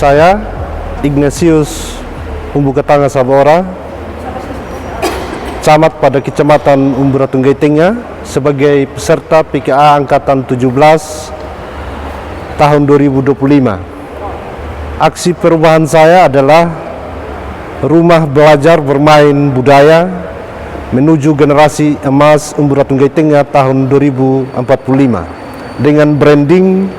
Saya, Ignatius Umbuketanga Sabora, camat pada Kecamatan Umbura Tunggai Tengah, sebagai peserta PKA Angkatan 17 tahun 2025. Aksi perubahan saya adalah Rumah Belajar Bermain Budaya menuju Generasi Emas Umbura Tunggai Tengah tahun 2045 dengan branding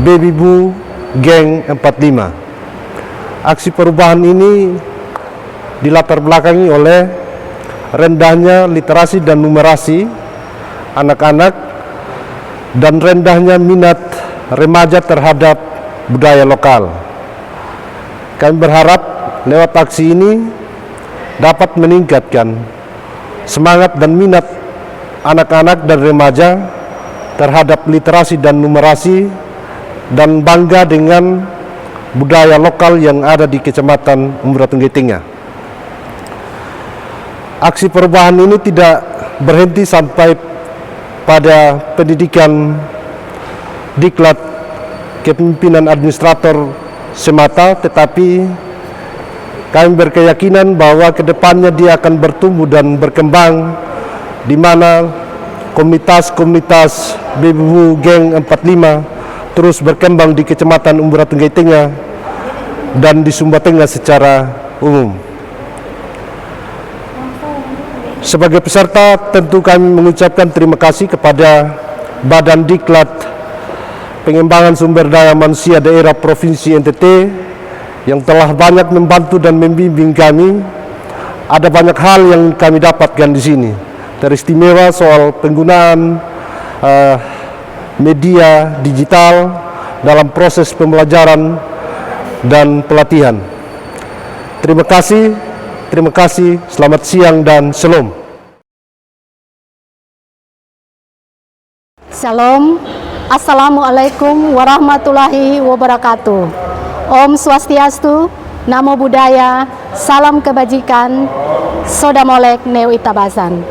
Baby Boo Geng 45. Aksi perubahan ini dilatar belakangi oleh rendahnya literasi dan numerasi anak-anak dan rendahnya minat remaja terhadap budaya lokal. Kami berharap lewat aksi ini dapat meningkatkan semangat dan minat anak-anak dan remaja terhadap literasi dan numerasi dan bangga dengan budaya lokal yang ada di Kecamatan Umbura Tunggai Tengah. Aksi perubahan ini tidak berhenti sampai pada pendidikan diklat kepemimpinan administrator semata, tetapi kami berkeyakinan bahwa kedepannya dia akan bertumbuh dan berkembang, di mana komunitas Baby Boo Geng 45 terus berkembang di Kecamatan Umbura Tunggai Tengah dan di Sumba Tengah secara umum. Sebagai peserta, tentu kami mengucapkan terima kasih kepada Badan Diklat Pengembangan Sumber Daya Manusia Daerah Provinsi NTT yang telah banyak membantu dan membimbing kami. Ada banyak hal yang kami dapatkan di sini, teristimewa soal penggunaan media digital dalam proses pembelajaran dan pelatihan. Terima kasih, selamat siang dan shalom. Shalom, Assalamualaikum warahmatullahi wabarakatuh. Om Swastiastu, Namo Buddhaya, salam kebajikan, Soda Molek Neo Itabasan.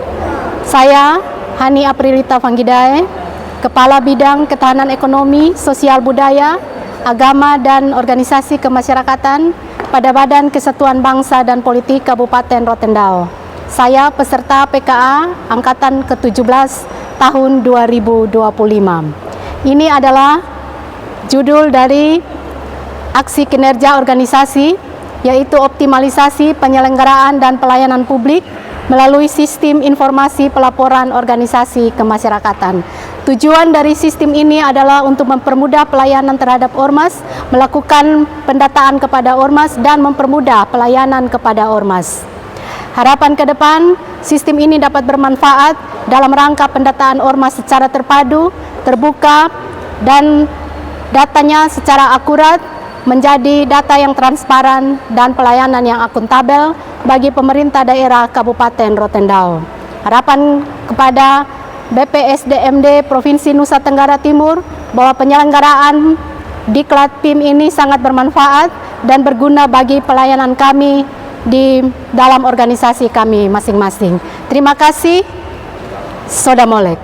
Saya Hani Aprilita Fanggidae, Kepala Bidang Ketahanan Ekonomi, Sosial Budaya, Agama dan Organisasi Kemasyarakatan pada Badan Kesatuan Bangsa dan Politik Kabupaten Rotendao. Saya peserta PKA Angkatan ke-17 tahun 2025. Ini adalah judul dari aksi kinerja organisasi, yaitu optimalisasi penyelenggaraan dan pelayanan publik melalui sistem informasi pelaporan organisasi kemasyarakatan. Tujuan dari sistem ini adalah untuk mempermudah pelayanan terhadap ormas, melakukan pendataan kepada ormas, dan mempermudah pelayanan kepada ormas. Harapan ke depan, sistem ini dapat bermanfaat dalam rangka pendataan ormas secara terpadu, terbuka, dan datanya secara akurat, menjadi data yang transparan dan pelayanan yang akuntabel bagi pemerintah daerah Kabupaten Rotendao. Harapan kepada BPSDMD Provinsi Nusa Tenggara Timur bahwa penyelenggaraan Diklat PIM ini sangat bermanfaat dan berguna bagi pelayanan kami di dalam organisasi kami masing-masing. Terima kasih. Soda Molek.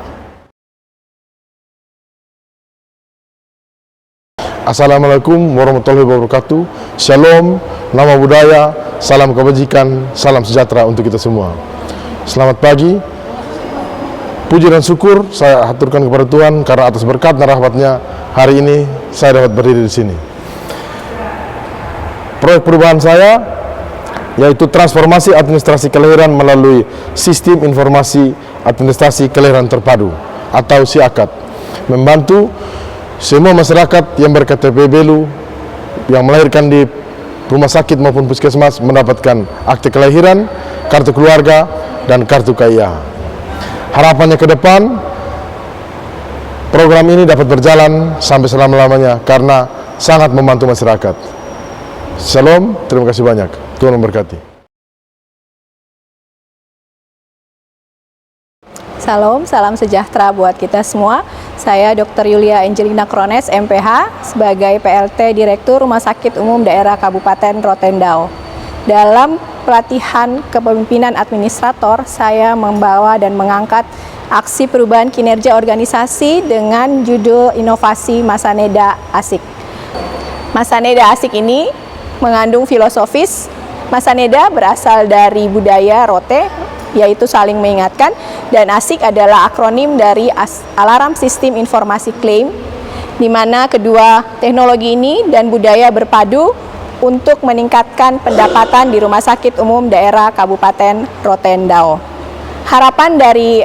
Assalamualaikum warahmatullahi wabarakatuh. Shalom, nama budaya, salam kebajikan, salam sejahtera untuk kita semua. Selamat pagi. Puji dan syukur saya haturkan kepada Tuhan karena atas berkat dan rahmatnya hari ini saya dapat berdiri di sini. Proyek perubahan saya yaitu transformasi administrasi kelahiran melalui sistem informasi administrasi kelahiran terpadu atau SIAKAT, membantu semua masyarakat yang berKTP Belu yang melahirkan di rumah sakit maupun puskesmas mendapatkan akte kelahiran, kartu keluarga, dan kartu KIA. Harapannya ke depan, program ini dapat berjalan sampai selama-lamanya karena sangat membantu masyarakat. Shalom, terima kasih banyak. Tuhan memberkati. Salam sejahtera buat kita semua. Saya Dr. Yulia Angelina Krones, MPH, sebagai PLT Direktur Rumah Sakit Umum Daerah Kabupaten Rotendao. Dalam pelatihan kepemimpinan administrator, saya membawa dan mengangkat aksi perubahan kinerja organisasi dengan judul Inovasi Masaneda Asik. Masaneda Asik ini mengandung filosofis. Masaneda berasal dari budaya Rote, yaitu saling mengingatkan, dan ASIK adalah akronim dari Alarm Sistem Informasi Klaim, di mana kedua teknologi ini dan budaya berpadu untuk meningkatkan pendapatan di Rumah Sakit Umum Daerah Kabupaten Rotendao. Harapan dari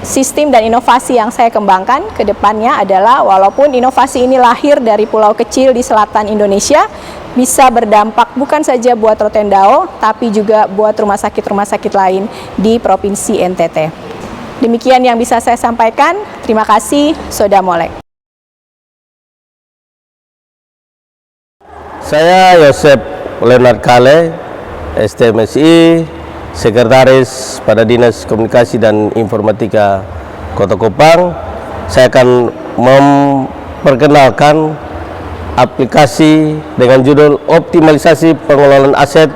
sistem dan inovasi yang saya kembangkan ke depannya adalah, walaupun inovasi ini lahir dari pulau kecil di selatan Indonesia, bisa berdampak bukan saja buat Rotendao, tapi juga buat rumah sakit lain di Provinsi NTT. Demikian yang bisa saya sampaikan. Terima kasih, Soda Molek. Saya Yosep Leonard Kale, STMSI, Sekretaris pada Dinas Komunikasi dan Informatika Kota Kupang. Saya akan memperkenalkan aplikasi dengan judul Optimalisasi Pengelolaan Aset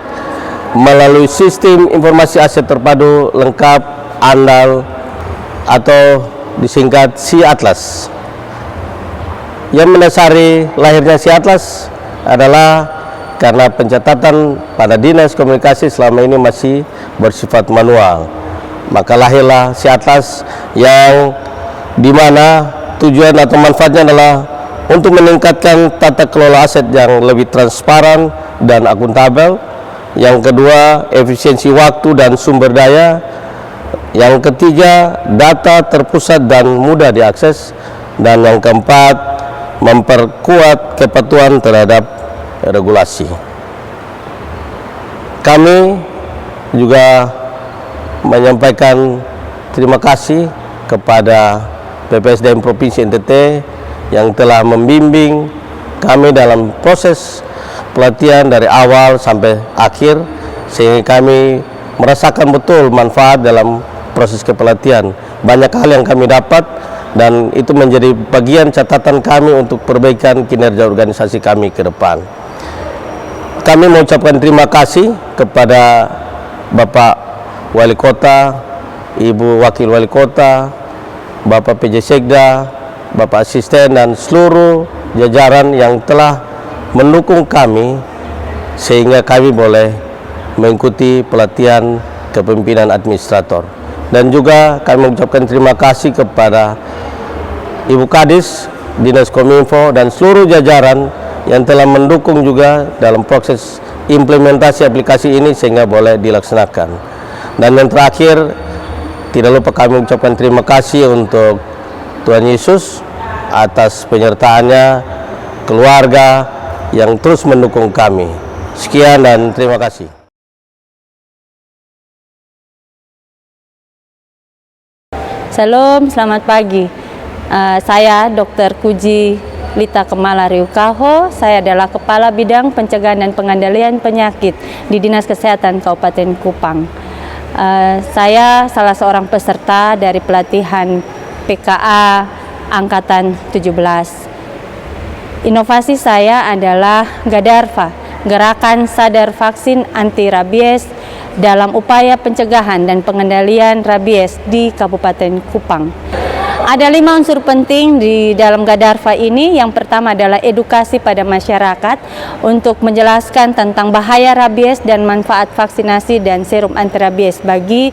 melalui Sistem Informasi Aset Terpadu Lengkap Andal atau disingkat SI-Atlas. Yang mendasari lahirnya SI-Atlas adalah karena pencatatan pada Dinas Komunikasi selama ini masih bersifat manual. Maka lahirlah SI-Atlas yang dimana tujuan atau manfaatnya adalah untuk meningkatkan tata kelola aset yang lebih transparan dan akuntabel. Yang kedua, efisiensi waktu dan sumber daya. Yang ketiga, data terpusat dan mudah diakses. Dan yang keempat, memperkuat kepatuhan terhadap regulasi. Kami juga menyampaikan terima kasih kepada PPSDM Provinsi NTT yang telah membimbing kami dalam proses pelatihan dari awal sampai akhir, sehingga kami merasakan betul manfaat dalam proses kepelatihan. Banyak hal yang kami dapat dan itu menjadi bagian catatan kami untuk perbaikan kinerja organisasi kami ke depan. Kami mengucapkan terima kasih kepada Bapak Wali Kota, Ibu Wakil Wali Kota, Bapak PJ Sekda, Bapak Asisten, dan seluruh jajaran yang telah mendukung kami sehingga kami boleh mengikuti pelatihan kepemimpinan administrator. Dan juga kami mengucapkan terima kasih kepada Ibu Kadis, Dinas Kominfo, dan seluruh jajaran yang telah mendukung juga dalam proses implementasi aplikasi ini sehingga boleh dilaksanakan. Dan yang terakhir, tidak lupa kami mengucapkan terima kasih untuk Tuhan Yesus atas penyertaannya, keluarga yang terus mendukung kami. Sekian dan terima kasih. Salam, selamat pagi. Saya Dr. Kuji Lita Kemala Riukaho. Saya adalah Kepala Bidang Pencegahan dan Pengendalian Penyakit di Dinas Kesehatan Kabupaten Kupang. Saya salah seorang peserta dari pelatihan PKA Angkatan 17. Inovasi saya adalah GADARVA, Gerakan Sadar Vaksin Anti Rabies, dalam upaya pencegahan dan pengendalian rabies di Kabupaten Kupang. Ada 5 unsur penting di dalam GADARVA ini. Yang pertama adalah edukasi pada masyarakat untuk menjelaskan tentang bahaya rabies dan manfaat vaksinasi dan serum anti rabies bagi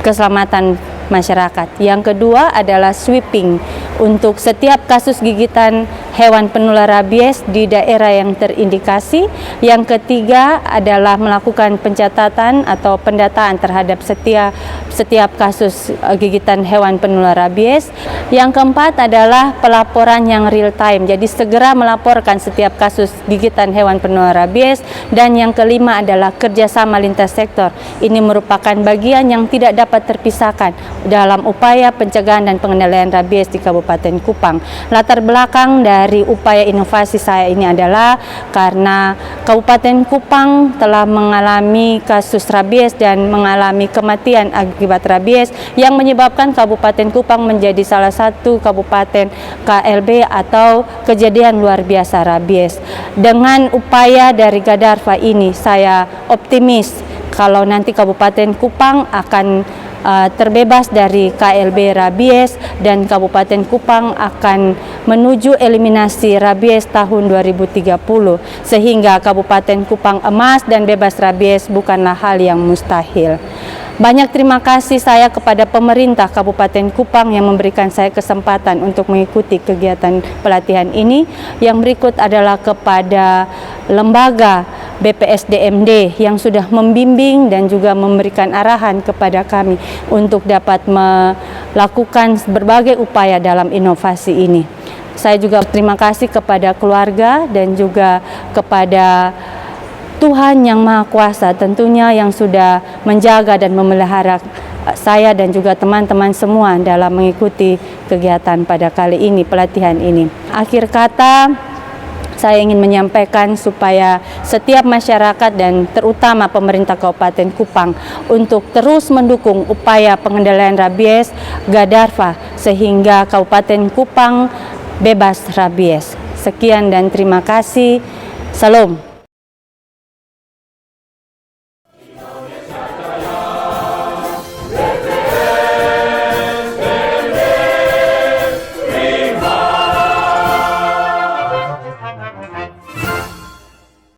keselamatan masyarakat. Yang kedua adalah sweeping untuk setiap kasus gigitan hewan penular rabies di daerah yang terindikasi. Yang ketiga adalah melakukan pencatatan atau pendataan terhadap setiap kasus gigitan hewan penular rabies. Yang keempat adalah pelaporan yang real time, jadi segera melaporkan setiap kasus gigitan hewan penular rabies. Dan yang kelima adalah kerjasama lintas sektor. Ini merupakan bagian yang tidak dapat terpisahkan dalam upaya pencegahan dan pengendalian rabies di Kabupaten Kupang. Latar belakang dari upaya inovasi saya ini adalah karena Kabupaten Kupang telah mengalami kasus rabies dan mengalami kematian akibat rabies yang menyebabkan Kabupaten Kupang menjadi salah satu kabupaten KLB atau kejadian luar biasa rabies. Dengan upaya dari Gadarfa ini, saya optimis kalau nanti Kabupaten Kupang akan terbebas dari KLB rabies dan Kabupaten Kupang akan menuju eliminasi rabies tahun 2030, sehingga Kabupaten Kupang emas dan bebas rabies bukanlah hal yang mustahil. Banyak terima kasih saya kepada pemerintah Kabupaten Kupang yang memberikan saya kesempatan untuk mengikuti kegiatan pelatihan ini. Yang berikut adalah kepada lembaga BPSDMD yang sudah membimbing dan juga memberikan arahan kepada kami untuk dapat melakukan berbagai upaya dalam inovasi ini. Saya juga terima kasih kepada keluarga dan juga kepada Tuhan Yang Maha Kuasa tentunya yang sudah menjaga dan memelihara saya dan juga teman-teman semua dalam mengikuti kegiatan pada kali ini, pelatihan ini. Akhir kata, saya ingin menyampaikan supaya setiap masyarakat dan terutama pemerintah Kabupaten Kupang untuk terus mendukung upaya pengendalian rabies Gadarfa sehingga Kabupaten Kupang bebas rabies. Sekian dan terima kasih. Salam.